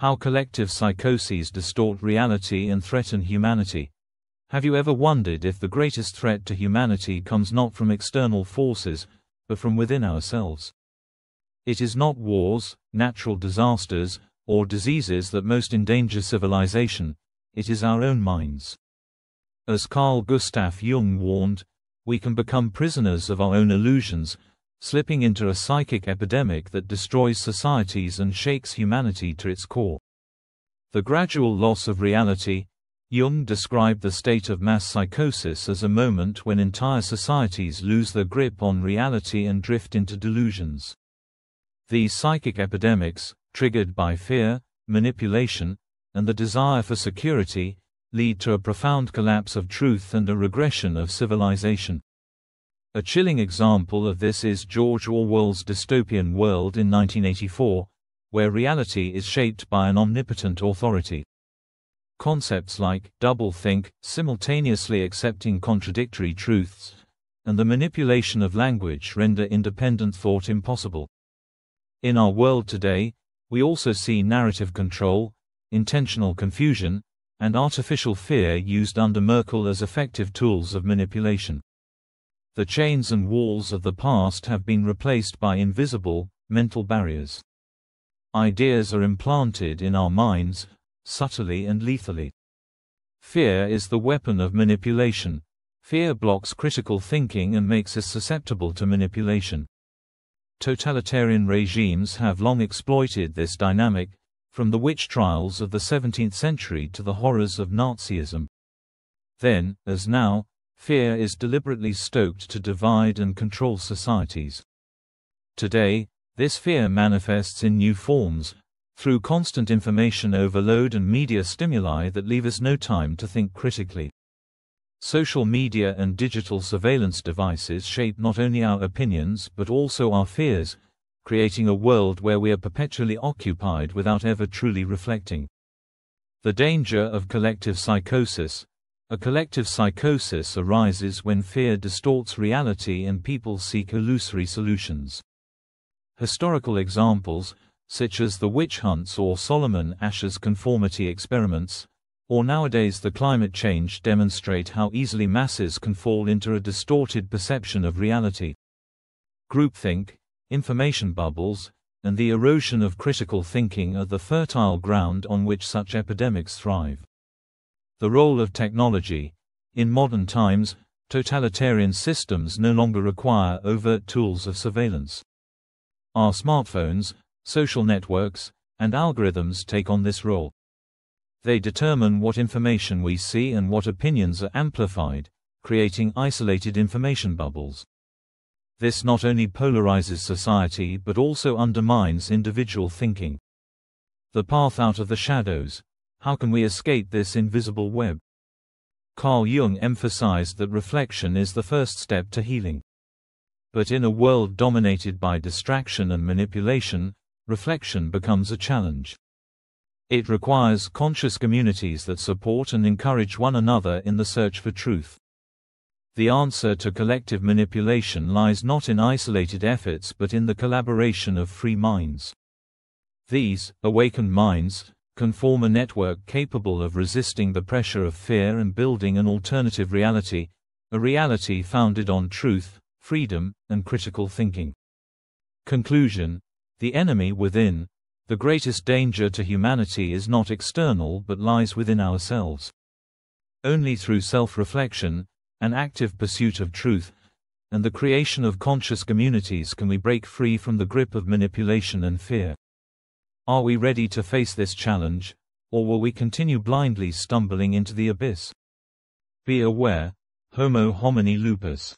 How collective psychoses distort reality and threaten humanity. Have you ever wondered if the greatest threat to humanity comes not from external forces, but from within ourselves? It is not wars, natural disasters, or diseases that most endanger civilization, it is our own minds. As Carl Gustav Jung warned, we can become prisoners of our own illusions, slipping into a psychic epidemic that destroys societies and shakes humanity to its core. The gradual loss of reality. Jung described the state of mass psychosis as a moment when entire societies lose their grip on reality and drift into delusions. These psychic epidemics, triggered by fear, manipulation, and the desire for security, lead to a profound collapse of truth and a regression of civilization. A chilling example of this is George Orwell's dystopian world in 1984, where reality is shaped by an omnipotent authority. Concepts like doublethink, simultaneously accepting contradictory truths, and the manipulation of language render independent thought impossible. In our world today, we also see narrative control, intentional confusion, and artificial fear used under Merkel as effective tools of manipulation. The chains and walls of the past have been replaced by invisible, mental barriers. Ideas are implanted in our minds, subtly and lethally. Fear is the weapon of manipulation. Fear blocks critical thinking and makes us susceptible to manipulation. Totalitarian regimes have long exploited this dynamic, from the witch trials of the 17th century to the horrors of Nazism. Then, as now, fear is deliberately stoked to divide and control societies. Today, this fear manifests in new forms, through constant information overload and media stimuli that leave us no time to think critically. Social media and digital surveillance devices shape not only our opinions but also our fears, creating a world where we are perpetually occupied without ever truly reflecting. The danger of collective psychosis. A collective psychosis arises when fear distorts reality and people seek illusory solutions. Historical examples, such as the witch hunts or Solomon Asch's conformity experiments, or nowadays the climate change, demonstrate how easily masses can fall into a distorted perception of reality. Groupthink, information bubbles, and the erosion of critical thinking are the fertile ground on which such epidemics thrive. The role of technology. In modern times, totalitarian systems no longer require overt tools of surveillance. Our smartphones, social networks, and algorithms take on this role. They determine what information we see and what opinions are amplified, creating isolated information bubbles. This not only polarizes society but also undermines individual thinking. The path out of the shadows. How can we escape this invisible web? Carl Jung emphasized that reflection is the first step to healing. But in a world dominated by distraction and manipulation, reflection becomes a challenge. It requires conscious communities that support and encourage one another in the search for truth. The answer to collective manipulation lies not in isolated efforts but in the collaboration of free minds. These, awakened minds, can form a network capable of resisting the pressure of fear and building an alternative reality, a reality founded on truth, freedom, and critical thinking. Conclusion. The enemy within. The greatest danger to humanity is not external but lies within ourselves. Only through self-reflection, an active pursuit of truth, and the creation of conscious communities can we break free from the grip of manipulation and fear. Are we ready to face this challenge, or will we continue blindly stumbling into the abyss? Be aware, Homo homini lupus.